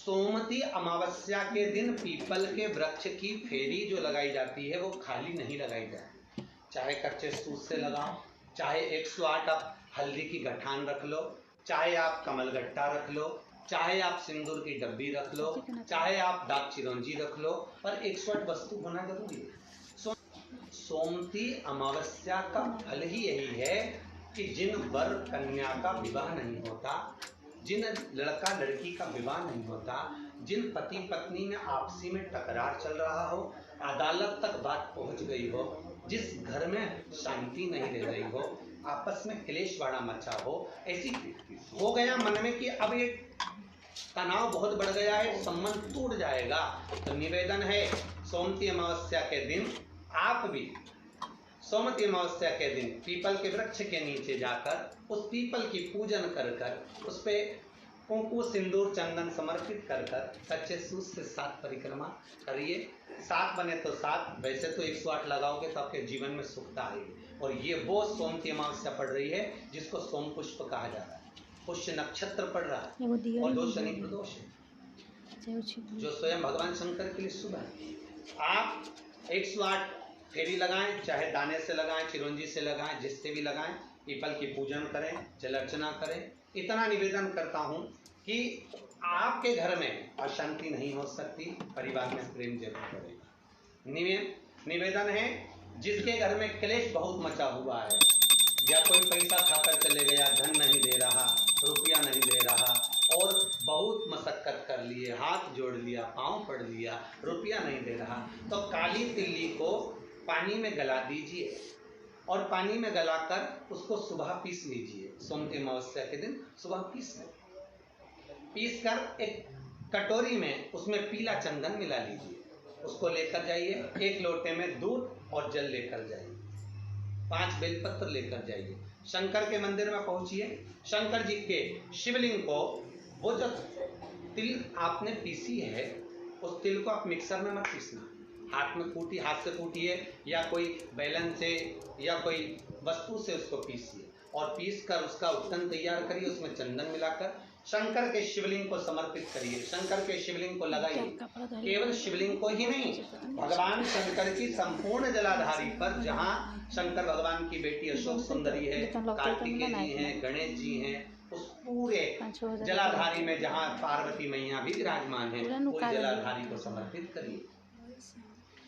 सोमती अमावस्या के दिन पीपल के वृक्ष की फेरी जो लगाई जाती है वो खाली नहीं लगाई जाए, चाहे कच्चे सूत से लगाओ, चाहे 108 आप हल्दी की गठान रख लो, चाहे आप कमलगट्टा रख लो, चाहे आप सिंदूर की डब्बी रख लो, चाहे आप दाग चिरौंजी रख लो, पर 108 वस्तु होना जरूरी है। सोमती अमावस्या का फल ही यही है कि जिन वर कन्या का विवाह नहीं होता, जिन लड़का लड़की का विवाह नहीं होता, जिन पति पत्नी में आपसी में टकरार चल रहा हो, अदालत तक बात पहुंच गई हो, जिस घर में शांति नहीं रह रही हो, आपस में क्लेश बड़ा मचा हो, ऐसी हो गया मन में कि अब ये तनाव बहुत बढ़ गया है, संबंध टूट जाएगा, तो निवेदन है सोमती अमावस्या के दिन आप भी सोमती अमावस्या के दिन पीपल के वृक्ष के नीचे जाकर उस पीपल की पूजन कर कर उस पे कुंकु सिंदूर चंदन समर्पित कर कर कच्चे सूत से 7 परिक्रमा करिए। 7 बने तो 7, वैसे तो 108 लगाओगे तो आपके जीवन में सुखता आएगी। और ये वो सोमती अमावस्या पड़ रही है जिसको सोम पुष्प कहा जा रहा है, पुष्य नक्षत्र पड़ रहा है और 2 शनि प्रदोष है जो स्वयं भगवान शंकर के लिए शुभ है। आप 108 फेरी लगाएं, चाहे दाने से लगाएं, चिरौंजी से लगाएं, जिससे भी लगाएं, पीपल की पूजन करें, जल अर्चना करें। इतना निवेदन करता हूं कि आपके घर में अशांति नहीं हो सकती, परिवार में प्रेम जरूर करेगा। निवेदन है जिसके घर में क्लेश बहुत मचा हुआ है, या कोई पैसा खाकर चले गया, धन नहीं दे रहा, रुपया नहीं दे रहा, और बहुत मशक्कत कर लिए, हाथ जोड़ लिया, पांव पड़ लिया, रुपया नहीं दे रहा, तो काली तिल्ली को पानी में गला दीजिए और पानी में गलाकर उसको सुबह पीस लीजिए। सोमती अमावस्या के दिन सुबह पीस कर एक कटोरी में उसमें पीला चंदन मिला लीजिए, उसको लेकर जाइए। 1 लोटे में दूध और जल लेकर जाइए, 5 बेलपत्र लेकर जाइए, शंकर के मंदिर में पहुंचिए। शंकर जी के शिवलिंग को वो जो तिल आपने पीसी है उस तिल को आप मिक्सर में मत पीसना, हाथ से कूटिए या कोई बैलन से या कोई वस्तु से उसको पीसिए और पीस कर उसका उत्तन तैयार करिए, उसमें चंदन मिलाकर शंकर के शिवलिंग को समर्पित करिए, शंकर के शिवलिंग को लगाइए। केवल शिवलिंग को ही नहीं, भगवान शंकर की संपूर्ण जलाधारी पर, जहाँ शंकर भगवान की बेटी अशोक सुंदरी है, कार्तिकेय जी हैं, गणेश जी हैं, उस पूरे जलाधारी में जहाँ पार्वती मैया भी विराजमान है, पूरी जलाधारी को समर्पित करिए।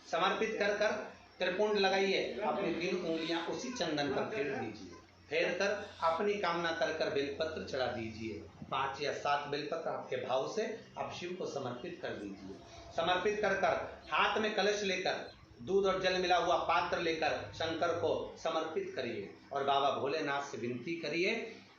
समर्पित कर कर त्रिपुंड लगाइए, अपनी 3 उंगलियां उसी चंदन पर फेर दीजिए, फेर कर अपनी कामना कर कर बेलपत्र चढ़ा दीजिए। 5 या 7 बेलपत्र आपके भाव से आप शिव को समर्पित कर दीजिए। समर्पित कर कर हाथ में कलश लेकर दूध और जल मिला हुआ पात्र लेकर शंकर को समर्पित करिए और बाबा भोलेनाथ से विनती करिए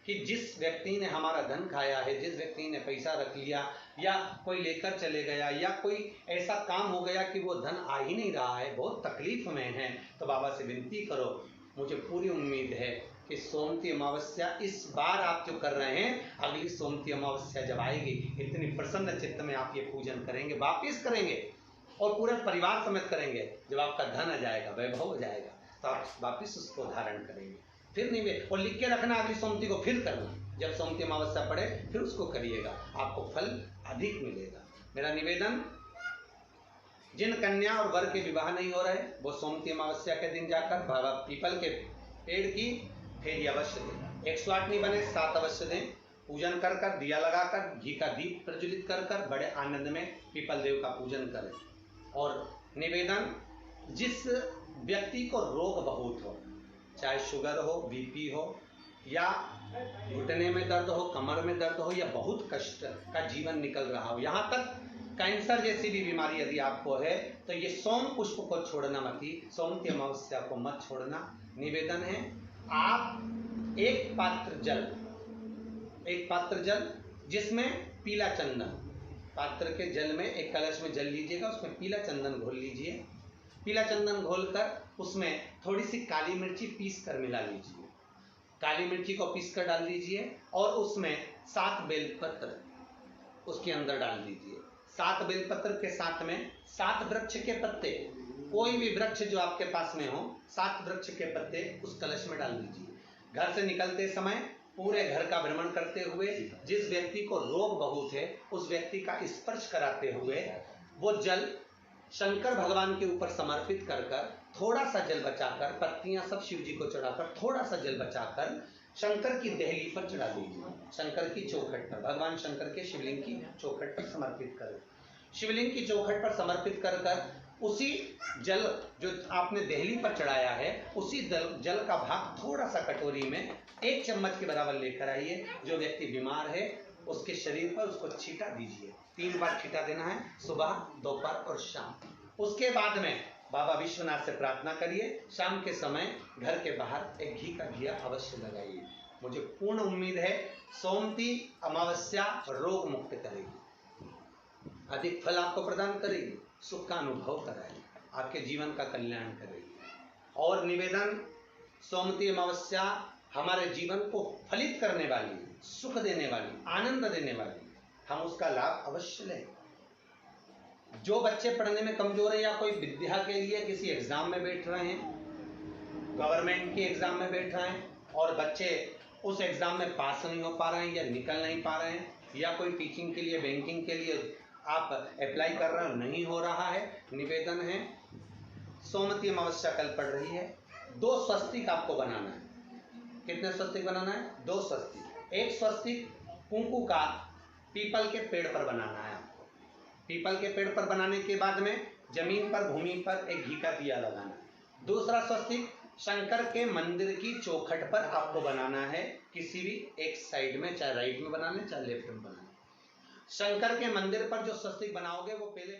कि जिस व्यक्ति ने हमारा धन खाया है, जिस व्यक्ति ने पैसा रख लिया या कोई लेकर चले गया या कोई ऐसा काम हो गया कि वो धन आ ही नहीं रहा है, बहुत तकलीफ में है, तो बाबा से विनती करो। मुझे पूरी उम्मीद है कि सोमती अमावस्या इस बार आप जो कर रहे हैं, अगली सोमती अमावस्या जब आएगी, इतनी प्रसन्न चित्त में आप ये पूजन करेंगे, वापिस करेंगे और पूरे परिवार समेत करेंगे। जब आपका धन आ जाएगा, वैभव हो जाएगा, तो आप वापिस उसको धारण करेंगे। फिर नहीं वे और लिख के रखना, अगली सोमती को फिर करना, जब सोमती अमावस्या पड़े फिर उसको करिएगा, आपको फल अधिक मिलेगा। मेरा निवेदन, जिन कन्या और वर के विवाह नहीं हो रहे, वो सोमती अमावस्या के दिन जाकर बाबा पीपल के पेड़ की फेरी अवश्य दें। 108 नहीं बने 7 अवश्य दें। पूजन कर कर, दिया लगाकर, घी का दीप प्रज्वलित कर कर बड़े आनंद में पीपल देव का पूजन करें। और निवेदन, जिस व्यक्ति को रोग बहुत हो, चाहे शुगर हो, बीपी हो, या घुटने में दर्द हो, कमर में दर्द हो, या बहुत कष्ट का जीवन निकल रहा हो, यहाँ तक कैंसर जैसी भी बीमारी यदि आपको है, तो ये सोम पुष्प को छोड़ना मत ही, सोमती अमावस्या को मत छोड़ना। निवेदन है, आप एक पात्र जल जिसमें पीला चंदन, पात्र के जल में एक कलश में जल लीजिएगा, उसमें पीला चंदन घोल लीजिए। पीला चंदन घोलकर उसमें थोड़ी सी काली मिर्ची पीस कर मिला लीजिए, काली मिर्ची को पीस कर डाल दीजिए और उसमें 7 बेलपत्र उसके अंदर डाल दीजिए। 7 बेलपत्र के साथ में 7 वृक्ष के पत्ते, कोई भी वृक्ष जो आपके पास में हो, 7 वृक्ष के पत्ते उस कलश में डाल दीजिए। घर से निकलते समय पूरे घर का भ्रमण करते हुए जिस व्यक्ति को रोग बहुत है उस व्यक्ति का स्पर्श कराते हुए वो जल शंकर भगवान के ऊपर समर्पित कर कर थोड़ा सा जल बचाकर, पत्तियां सब शिव जी को चढ़ाकर थोड़ा सा जल बचाकर शंकर की देहली पर चढ़ा दीजिए, शंकर की चौखट पर, भगवान शंकर के शिवलिंग की चौखट पर समर्पित करें। शिवलिंग की चौखट पर समर्पित कर कर उसी जल जो आपने देहली पर चढ़ाया है उसी जल का भाग थोड़ा सा कटोरी में 1 चम्मच के बराबर लेकर आइए। जो व्यक्ति बीमार है उसके शरीर पर उसको छींटा दीजिए, 3 बार छींटा देना है, सुबह, दोपहर और शाम। उसके बाद में बाबा विश्वनाथ से प्रार्थना करिए, शाम के समय घर के बाहर एक घी का दिया अवश्य लगाइए। मुझे पूर्ण उम्मीद है सोमती अमावस्या रोग मुक्त करेगी, अधिक फल आपको प्रदान करेगी, सुख का अनुभव कराएगी, आपके जीवन का कल्याण करेगी। और निवेदन, सोमती अमावस्या हमारे जीवन को फलित करने वाली, सुख देने वाली, आनंद देने वाली, हम उसका लाभ अवश्य लें। जो बच्चे पढ़ने में कमजोर है या कोई विद्या के लिए किसी एग्जाम में बैठ रहे हैं, गवर्नमेंट के एग्जाम में बैठ रहे हैं और बच्चे उस एग्जाम में पास नहीं हो पा रहे हैं या निकल नहीं पा रहे हैं, या कोई टीचिंग के लिए, बैंकिंग के लिए आप अप्लाई कर रहे हो, नहीं हो रहा है, निवेदन है सोमती अमावस्या कल पड़ रही है, 2 स्वस्तिक आपको बनाना है। कितने स्वस्तिक बनाना है? 2 स्वस्तिक। एक स्वस्तिक कुंकू का पीपल के पेड़ पर बनाना है आपको। पीपल के पेड़ पर बनाने के बाद में जमीन पर, भूमि पर एक घी का दिया लगाना है। दूसरा स्वस्तिक शंकर के मंदिर की चौखट पर आपको बनाना है, किसी भी एक साइड में, चाहे राइट में बनाना है चाहे लेफ्ट में बनाना है। शंकर के मंदिर पर जो स्वस्तिक बनाओगे वो पहले